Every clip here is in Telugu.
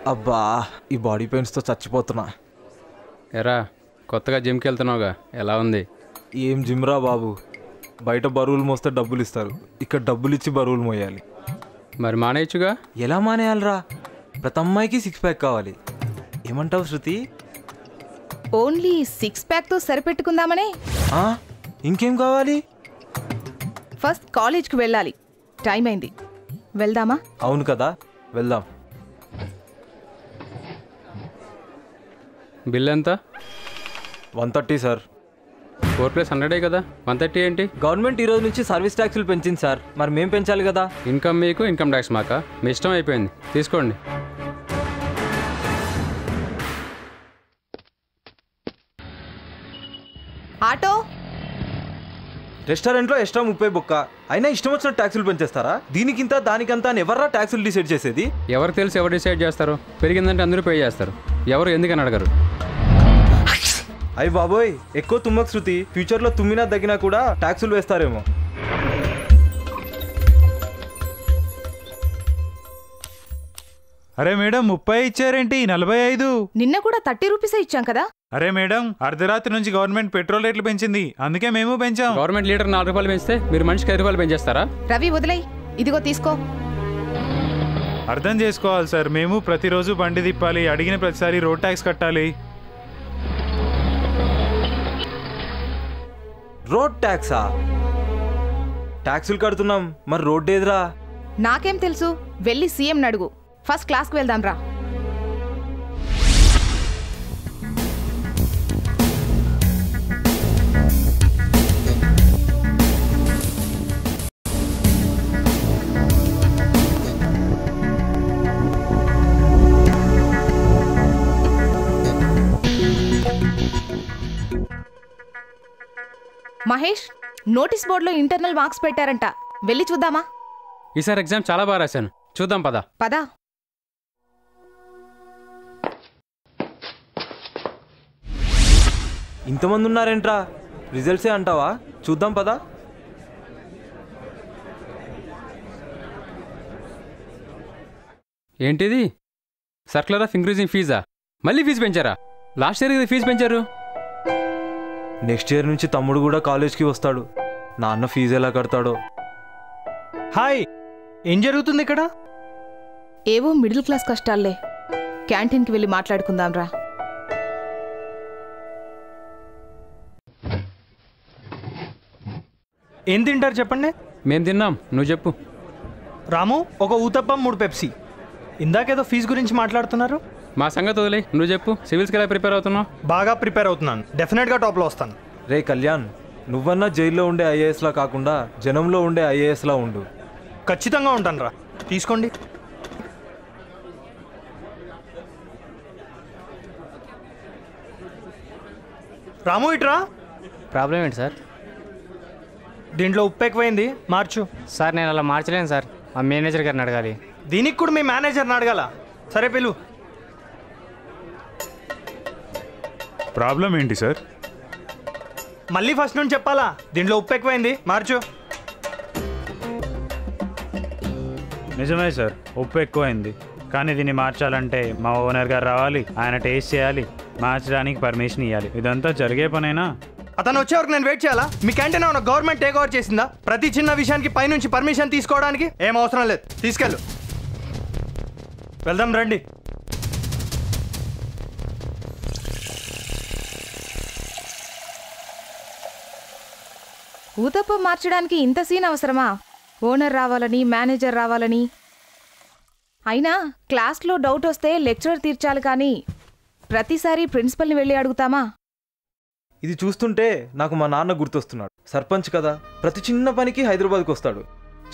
అబ్బా ఈ బాడీ పెయిన్స్తో చచ్చిపోతున్నా. ఎరా కొత్తగా జిమ్కి వెళ్తున్నావుగా, ఎలా ఉంది? ఏం జిమ్ రా బాబు, బయట బరువులు మోస్తే డబ్బులు ఇస్తారు, ఇక్కడ డబ్బులు ఇచ్చి బరువులు మోయాలి. మరి మానేయచ్చుగా. ఎలా మానేయాలరా? ప్రతి అమ్మాయికి 6 ప్యాక్ కావాలి. ఏమంటావు శృతి? ఓన్లీ 6 ప్యాక్తో సరిపెట్టుకుందామనే. ఇంకేం కావాలి? ఫస్ట్ కాలేజ్కి వెళ్ళాలి, టైం అయింది. వెళ్దామా? అవును కదా, వెళ్దాం. బిల్ ఎంత? 130 సార్. 4+100 కదా, 130 ఏంటి? గవర్నమెంట్ ఈరోజు నుంచి సర్వీస్ ట్యాక్సులు పెంచింది సార్, మరి మేము పెంచాలి కదా. ఇన్కమ్ మీకు, ఇన్కమ్ ట్యాక్స్ మాకా? మీ ఇష్టం అయిపోయింది, తీసుకోండి. ఆటో. రెస్టారెంట్లో ఎక్స్ట్రా 30 బొక్క, అయినా ఇష్టం వచ్చిన ట్యాక్సులు పెంచేస్తారా? దీనికింత దానికంతా అని ఎవర్రా ట్యాక్సులు డిసైడ్ చేసేది? ఎవరు తెలిసి ఎవరు డిసైడ్ చేస్తారు? పెరిగిందంటే అందరూ పే చేస్తారు, ఎవరు ఎందుకని అడగరు. అయ్యి బాబోయ్, ఎక్కువ తుమ్మకు శృతి, ఫ్యూచర్లో తుమ్మినా తగ్గినా కూడా ట్యాక్సులు వేస్తారేమో. అరే మేడం 30 ఇచ్చారేంటి? 45. నిన్న కూడా 30 రూపీసే ఇచ్చాం కదా. అరే మేడం, అర్ధరాత్రి నుంచి గవర్నమెంట్ పెట్రోల్ రేట్లు పెంచింది, అందుకే మేము పెంచాం. గవర్నమెంట్ లీటర్ 4 రూపాయలు పెంచితే మీరు మనిషికి 5 రూపాయలు పెంచేస్తారా? రవి వదిలేయ్, ఇదిగో తీసుకో. అర్థం చేసుకోవాలి సార్, మేము ప్రతిరోజు బండి తిప్పాలి, అడిగిన ప్రతిసారి రోడ్ ట్యాక్స్ కట్టాలి. రోడ్ ట్యాక్సా? ట్యాక్సులు కడుతున్నాం, మరి రోడ్ ఏదిరా? నాకేం తెలుసు, వెళ్ళి సీఎం అడుగు. ఫస్ట్ క్లాస్కి వెళ్దాం రా. మహేష్, నోటీస్ బోర్డులో ఇంటర్నల్ మార్క్స్ పెట్టారంట, వెళ్ళి చూద్దామా? ఈసారి ఎగ్జామ్ చాలా బాగా రాశాను, చూద్దాం పద. పద. ఇంతమంది ఉన్నారేంట్రా? రిజల్ట్సే అంటావా? చూద్దాం పదా. ఏంటిది? సర్క్యులర్ ఆఫ్ ఇంక్రీజింగ్ ఫీజా? మళ్ళీ ఫీజు పెంచారా? లాస్ట్ ఇయర్ ఫీజు పెంచారు. నెక్స్ట్ ఇయర్ నుంచి తమ్ముడు కూడా కాలేజ్కి వస్తాడు, నాన్న ఫీజు ఎలా కడతాడో. హాయ్, ఏం జరుగుతుంది ఇక్కడ? ఏవో మిడిల్ క్లాస్ కష్టాలే, క్యాంటీన్కి వెళ్ళి మాట్లాడుకుందాం రా. ఏం తింటారు చెప్పండి? మేము తిన్నాం, నువ్వు చెప్పు. రాము, ఒక ఊతప్పం 3 పెప్సీ. ఇందాకేదో ఫీజు గురించి మాట్లాడుతున్నారు. మా సంగతి వదిలే, నువ్వు చెప్పు. సివిల్స్కి ఎలా ప్రిపేర్ అవుతున్నావు? బాగా ప్రిపేర్ అవుతున్నాను, డెఫినెట్గా టాప్లో వస్తాను. రే కళ్యాణ్, నువ్వన్నా జైల్లో ఉండే ఐఏఎస్లా కాకుండా జనంలో ఉండే ఐఏఎస్లా ఉండు. ఖచ్చితంగా ఉంటాను రా, తీసుకోండి. రాము ఇట్రా. ప్రాబ్లం ఏంటి సార్? దీంట్లో ఉప్పు ఎక్కువైంది, మార్చు. సార్ నేను అలా మార్చలేను సార్, మా మేనేజర్ గారిని అడగాలి. దీనికి కూడా మీ మేనేజర్ని అడగాల? సరే పిలు. ప్రాబ్లం ఏంటి సార్? మళ్ళీ ఫస్ట్ నుంచి చెప్పాలా? దీంట్లో ఉప్పు ఎక్కువైంది, మార్చు. నిజమే సార్, ఉప్పు ఎక్కువైంది, కానీ దీన్ని మార్చాలంటే మా ఓనర్ గారు రావాలి, ఆయన టేస్ట్ చేయాలి, మార్చడానికి పర్మిషన్ ఇవ్వాలి. ఇదంతా జరిగే పనేనా? అతను వచ్చే వరకు నేను వెయిట్ చేయాలా? మీ క్యాంటీన్ ఏమన్నా గవర్నమెంట్ టేక్ ఓవర్ చేసిందా? ప్రతి చిన్న విషయానికి పైనుంచి పర్మిషన్ తీసుకోవడానికి ఏం అవసరం లేదు, తీసుకెళ్ళు. వెళ్దాం రండి. ఊతప్పం మార్చడానికి ఇంత సీన్ అవసరమా? ఓనర్ రావాలని, మేనేజర్ రావాలని. అయినా క్లాస్లో డౌట్ వస్తే లెక్చరర్ తీర్చాలి, కానీ ప్రతిసారి ప్రిన్సిపల్ని వెళ్ళి అడుగుతామా? ఇది చూస్తుంటే నాకు మా నాన్న గుర్తొస్తున్నాడు. సర్పంచ్ కదా, ప్రతి చిన్న పనికి హైదరాబాద్కి వస్తాడు.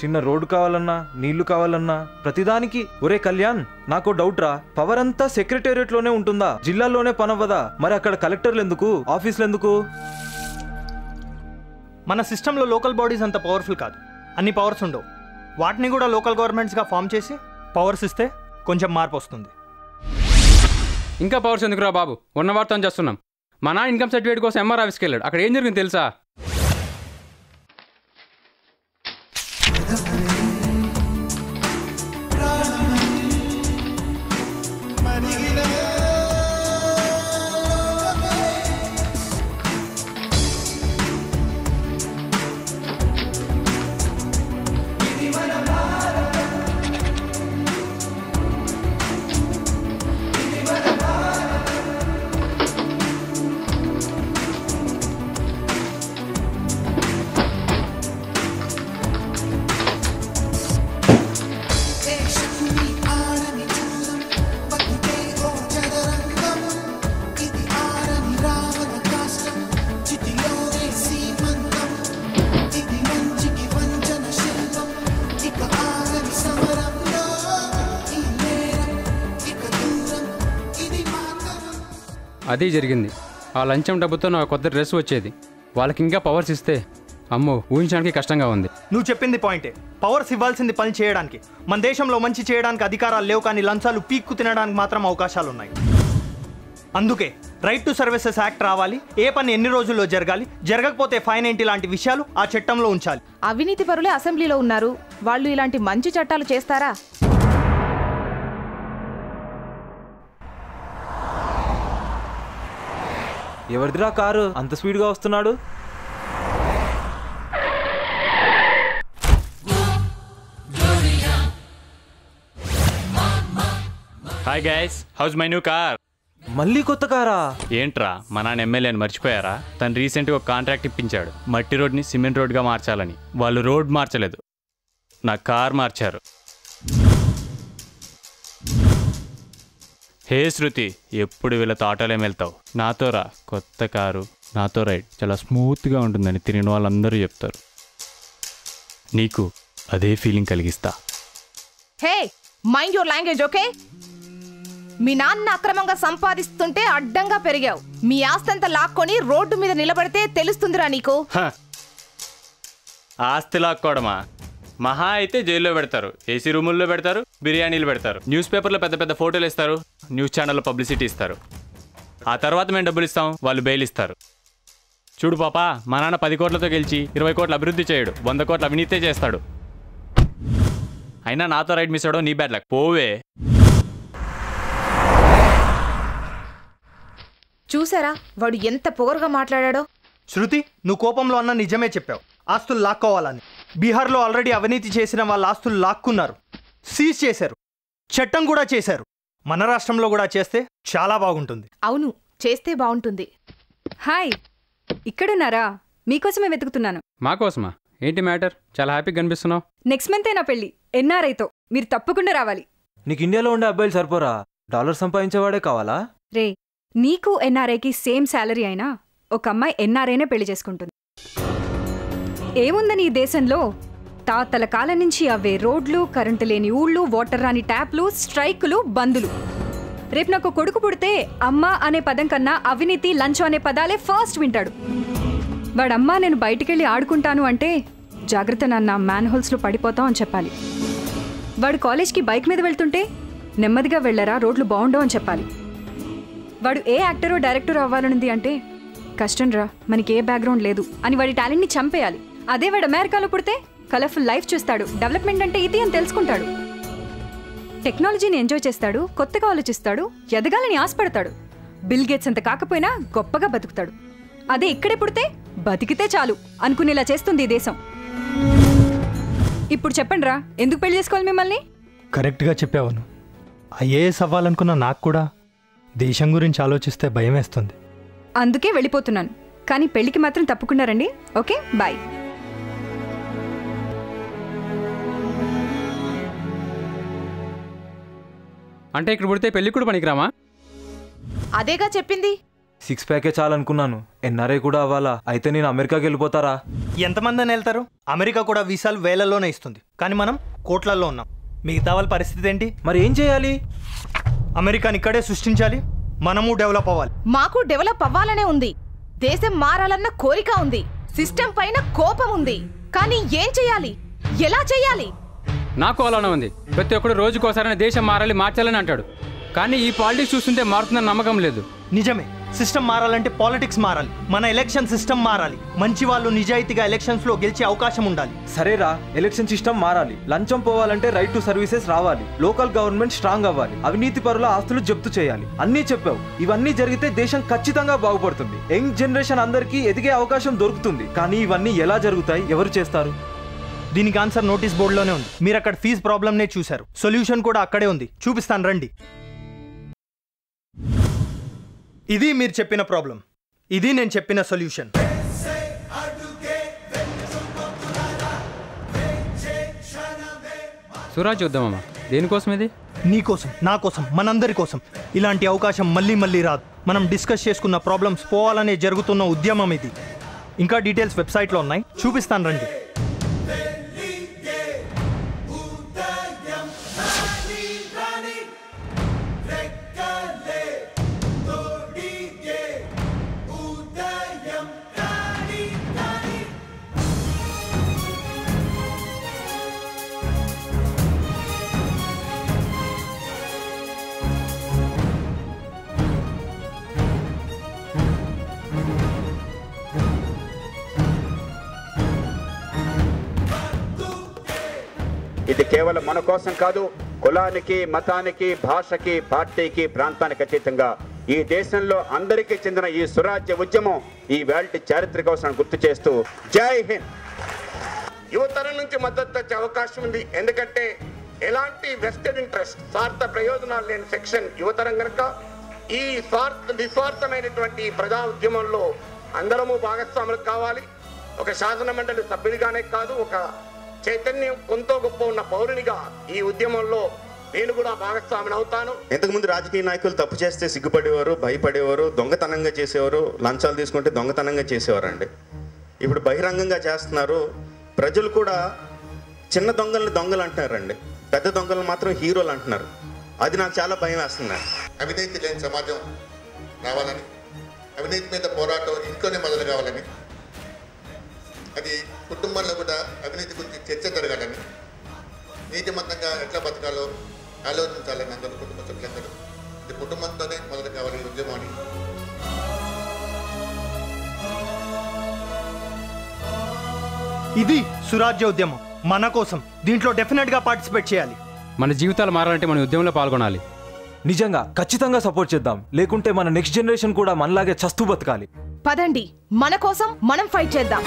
చిన్న రోడ్డు కావాలన్నా, నీళ్లు కావాలన్నా ప్రతిదానికి ఒరే కళ్యాణ్, నాకు డౌట్ రా, పవర్ అంతా సెక్రటేరియట్లోనే ఉంటుందా? జిల్లాలోనే పనవ్వదా? మరి అక్కడ కలెక్టర్లు ఎందుకు, ఆఫీసులు ఎందుకు? మన సిస్టంలో లోకల్ బాడీస్ అంత పవర్ఫుల్ కాదు, అన్ని పవర్స్ ఉండవు. వాటిని కూడా లోకల్ గవర్నమెంట్స్గా ఫామ్ చేసి పవర్స్ ఇస్తే కొంచెం మార్పు వస్తుంది. ఇంకా పవర్స్ ఎందుకురా బాబు, ఉన్న వార్త చేస్తున్నాం. మా నాన్న ఇన్కమ్ సర్టిఫికేట్ కోసం ఎంఆర్ ఆఫీస్కి వెళ్ళాడు, అక్కడ ఏం జరిగింది తెలుసా? అది జరిగింది. ఆ లంచం డబ్బుతో నాకు కొత్త డ్రెస్ వచ్చేది. వాళ్ళకి ఇంకా పవర్స్ ఇస్తే అమ్మో ఊహించడానికి కష్టంగా ఉంది. నువ్వు చెప్పింది పాయింటే. పవర్స్ ఇవ్వాల్సింది పని చేయడానికి. మన దేశంలో మంచి చేయడానికి అధికారాలు లేవు, కానీ లంచాలు పీక్కు తినడానికి మాత్రం అవకాశాలు ఉన్నాయి. అందుకే రైట్ టు సర్వీసెస్ యాక్ట్ రావాలి. ఏ పని ఎన్ని రోజుల్లో జరగాలి, జరగకపోతే ఫైన్ ఏంటి లాంటి విషయాలు ఆ చట్టంలో ఉంచాలి. అవినీతి పరులే అసెంబ్లీలో ఉన్నారు, వాళ్ళు ఇలాంటి మంచి చట్టాలు చేస్తారా? ఎవరిదిరా కారు అంత స్పీడ్గా వస్తున్నాడు? Hi guys, house my new car. మళ్ళీ కొత్త కారా? ఏంట్రా మా నాన్న ఎమ్మెల్యేని మర్చిపోయారా? తను రీసెంట్గా ఒక కాంట్రాక్ట్ ఇప్పించాడు, మట్టి రోడ్ని సిమెంట్ రోడ్గా మార్చాలని. వాళ్ళు రోడ్ మార్చలేదు, నా కార్ మార్చారు. హే శృతి, ఎప్పుడు వీళ్ళతో ఆటోలేం వెళ్తావు? నాతో రా, కొత్త కారు, నాతో రైడ్, చాలా స్మూత్గా ఉంటుందని తిరిగిన వాళ్ళందరూ చెప్తారు. నీకు అదే ఫీలింగ్ కలిగిస్తా. Hey, mind your language, okay? మీ నాన్న అక్రమంగా సంపాదిస్తుంటే అడ్డంగా పెరిగావు. మీ ఆస్తంతా లాక్కొని రోడ్డు మీద నిలబడితే తెలుస్తుందిరా నీకు. ఆస్తి లాక్కోవడమా? మహా అయితే జైల్లో పెడతారు, ఏసీ రూముల్లో పెడతారు, బిర్యానీలు పెడతారు, న్యూస్ పేపర్లో పెద్ద పెద్ద ఫోటోలు ఇస్తారు, న్యూస్ ఛానల్లో పబ్లిసిటీ ఇస్తారు. ఆ తర్వాత మేము డబ్బులు ఇస్తాం, వాళ్ళు బెయిల్ ఇస్తారు. చూడు పాపా, మా నాన్న 10 కోట్లతో గెలిచి 20 కోట్ల అభివృద్ధి చేయడు, 100 కోట్ల అవినీతే చేస్తాడు. అయినా నాతో రైడ్ మిస్ అవడం నీ బ్యాడ్ లక్. పోవే. చూసారా వాడు ఎంత పొగరుగా మాట్లాడాడో? శృతి, నువ్వు కోపంలో అన్న నిజమే చెప్పావు. ఆస్తులు లాక్కోవాలని. బీహార్లో ఆల్రెడీ అవినీతి చేసిన వాళ్ళ ఆస్తులు లాక్కున్నారు, సీజ్ చేశారు, చట్టం కూడా చేశారు. మన రాష్ట్రంలో కూడా చేస్తే చాలా బాగుంటుంది. అవును, చేస్తే బాగుంటుంది. హాయ్, ఇక్కడున్నారా? మీకోసమే వెతుకుతున్నాను. మాకోసమా? ఏంటి మ్యాటర్? చాలా హ్యాపీగా కనిపిస్తున్నావు. నెక్స్ట్ మంతే నా పెళ్ళి, ఎన్ఆర్ఐతో. మీరు తప్పకుండా రావాలి. నీకు ఇండియాలో ఉండే అబ్బాయిలు సరిపోరా? డాలర్ సంపాదించేవాడే కావాలా? రే, నీకు ఎన్ఆర్ఐకి సేమ్ శాలరీ అయినా ఒక అమ్మాయి ఎన్ఆర్ఐనే పెళ్లి చేసుకుంటుంది. ఏముందని ఈ దేశంలో? తాతల కాలం నుంచి అవే రోడ్లు, కరెంటు లేని ఊళ్ళు, వాటర్ రాని ట్యాప్లు, స్ట్రైకులు, బందులు. రేపు నాకు కొడుకు పుడితే అమ్మ అనే పదం కన్నా అవినీతి, లంచం అనే పదాలే ఫస్ట్ వింటాడు. వాడమ్మా నేను బయటికెళ్ళి ఆడుకుంటాను అంటే జాగ్రత్త నాన్న, మ్యాన్ హోల్స్లో పడిపోతాం అని చెప్పాలి. వాడు కాలేజ్కి బైక్ మీద వెళ్తుంటే నెమ్మదిగా వెళ్ళరా, రోడ్లు బాగుండవు అని చెప్పాలి. వాడు ఏ యాక్టరో డైరెక్టరో అవ్వాలనుంది అంటే కష్టం రా, మనకి ఏ బ్యాక్గ్రౌండ్ లేదు అని వాడి టాలెంట్ని చంపేయాలి. అదే వాడు అమెరికాలో పుడితే కలర్ఫుల్ లైఫ్ చూస్తాడు, డెవలప్మెంట్ అంటే ఇది అని తెలుసుకుంటాడు, టెక్నాలజీని ఎంజాయ్ చేస్తాడు, కొత్తగా ఆలోచిస్తాడు, ఎదగాలని ఆశపడతాడు. బిల్ గేట్స్ అంత కాకపోయినా గొప్పగా బతుకుతాడు. అదే ఇక్కడే పుడితే బతికితే చాలు అనుకునేలా చేస్తుంది ఈ దేశం. ఇప్పుడు చెప్పండి రా, ఎందుకు పెళ్లి చేసుకోవాలి మిమ్మల్ని? కరెక్ట్గా చెప్పావును. ఐఏఎస్ అవ్వాలనుకున్న నాకు కూడా దేశం గురించి ఆలోచిస్తే భయం వేస్తుంది. అందుకే వెళ్ళిపోతున్నాను, కానీ పెళ్లికి మాత్రం తప్పకుండా రండి. Okay, bye. అంటే ఇక్కడ పుడితే పెళ్లి కూడా పనికిరామా? అదేగా చెప్పింది. 6 ప్యాకే చాలనుకున్నాను, ఎన్ఆర్ఐ కూడా అవ్వాలా? అయితే నేను అమెరికాకి వెళ్ళిపోతారా? ఎంతమంది అని వెళ్తారు? అమెరికా కూడా వీసాలు వేలల్లోనే ఇస్తుంది, కానీ మనం కోట్లల్లో ఉన్నాం. మిగతా వాళ్ళ పరిస్థితి ఏంటి? మరి ఏం చేయాలి? అమెరికాని ఇక్కడే సృష్టించాలి, మనము డెవలప్ అవ్వాలి. మాకు డెవలప్ అవ్వాలనే ఉంది, దేశం మారాలన్న కోరిక ఉంది, సిస్టమ్ పైన కోపం ఉంది. కానీ ఏం చెయ్యాలి, ఎలా చెయ్యాలి? నాకు అలానే ఉంది. ప్రతి ఒక్కడు రోజుకోసారైనా దేశం మారాలి, మార్చాలని అంటాడు. కానీ ఈ పాలిటిక్స్ చూస్తుంటే మారుతుందని నమ్మకం లేదు. నిజమే, సిస్టమ్ మారాలంటే పాలిటిక్స్ మారాలి, మన ఎలక్షన్ సిస్టమ్ మారాలి. మంచి వాళ్ళు నిజాయితీగా ఎలక్షన్స్ లో గెలిచే అవకాశం ఉండాలి. సరేరా, ఎలక్షన్ సిస్టమ్ మారాలి, లంచం పోవాలంటే రైట్ టు సర్వీసెస్ రావాలి, లోకల్ గవర్నమెంట్ స్ట్రాంగ్ అవ్వాలి, అవినీతి పరుల ఆస్తులు జప్తు చేయాలి. అన్నీ చెప్పావు. ఇవన్నీ జరిగితే దేశం ఖచ్చితంగా బాగుపడుతుంది, యంగ్ జనరేషన్ అందరికీ ఎదిగే అవకాశం దొరుకుతుంది. కానీ ఇవన్నీ ఎలా జరుగుతాయి, ఎవరు చేస్తారు? దీనికి ఆన్సర్ నోటీస్ బోర్డులోనే ఉంది. మీరు అక్కడ ఫీజు ప్రాబ్లంనే చూశారు, సొల్యూషన్ కూడా అక్కడే ఉంది. చూపిస్తాను రండి. ఇది మీరు చెప్పిన ప్రాబ్లం, ఇది నేను చెప్పిన సొల్యూషన్. సురాజ్ చూద్దామమ్మా, దేనికోసం ఇది? నీకోసం, నా కోసం, మనందరి కోసం. ఇలాంటి అవకాశం మళ్ళీ మళ్ళీ రాదు. మనం డిస్కస్ చేసుకున్న ప్రాబ్లమ్స్ పోవాలనే జరుగుతున్న ఉద్యమం ఇది. ఇంకా డీటెయిల్స్ వెబ్సైట్లో ఉన్నాయి, చూపిస్తాను రండి. ఇది కేవలం మన కోసం కాదు, కులానికి, మతానికి, భాషకి, పార్టీకి, ప్రాంతానికి అతీతంగా ఈ దేశంలో అందరికీ చెందిన ఈ స్వరాజ్య ఉద్యమం ఈ వేల్టి చారిత్రక అవసరాన్ని గుర్తు చేస్తూ జై హింద్. యువతరం నుంచి మద్దతు వచ్చే అవకాశం ఉంది. ఎందుకంటే ఎలాంటి వెస్టెడ్ ఇంట్రెస్ట్, స్వార్థ ప్రయోజనాలు లేని సెక్షన్ యువతరం కనుక ఈ నిస్వార్థమైనటువంటి ప్రజా ఉద్యమంలో అందరము భాగస్వాములు కావాలి. ఒక శాసన మండలి సభ్యుడిగానే కాదు, ఒక చైతన్యం కొంత గొప్ప ఉన్న పౌరునిగా ఈ ఉద్యమంలో నేను కూడా భాగస్వామిని అవుతాను. ఇంతకుముందు రాజకీయ నాయకులు తప్పు చేస్తే సిగ్గుపడేవారు, భయపడేవారు, దొంగతనంగా చేసేవారు, లంచాలు తీసుకుంటే దొంగతనంగా చేసేవారండి. ఇప్పుడు బహిరంగంగా చేస్తున్నారు. ప్రజలు కూడా చిన్న దొంగల్ని దొంగలు అంటున్నారండి, పెద్ద దొంగలను మాత్రం హీరోలు అంటున్నారు. అది నాకు చాలా భయం వేస్తుంది. అవినీతి లేని సమాజం రావాలని, అవినీతి మీద పోరాటం ఇంట్లోనే మొదలు కావాలని, అది కుటుంబంలో కూడా అవినీతి గురించి చర్చ జరగాలని, నీతిమంతంగా ఎట్లా బతకాలో ఆలోచించాలని అందరూ కుటుంబ సభ్యులందరూ ఇది కుటుంబంతోనే మొదలు కావాలి ఈ ఉద్యమాన్ని. ఇది సురాజ్య ఉద్యమం మన కోసం. దీంట్లో డెఫినెట్గా పార్టిసిపేట్ చేయాలి. మన జీవితాలు మారాలంటే మన ఉద్యమంలో పాల్గొనాలి. నిజంగా ఖచ్చితంగా సపోర్ట్ చేద్దాం, లేకుంటే మన నెక్స్ట్ జనరేషన్ కూడా మనలాగే చస్తూ బతకాలి. పదండి, మన కోసం మనం ఫైట్ చేద్దాం.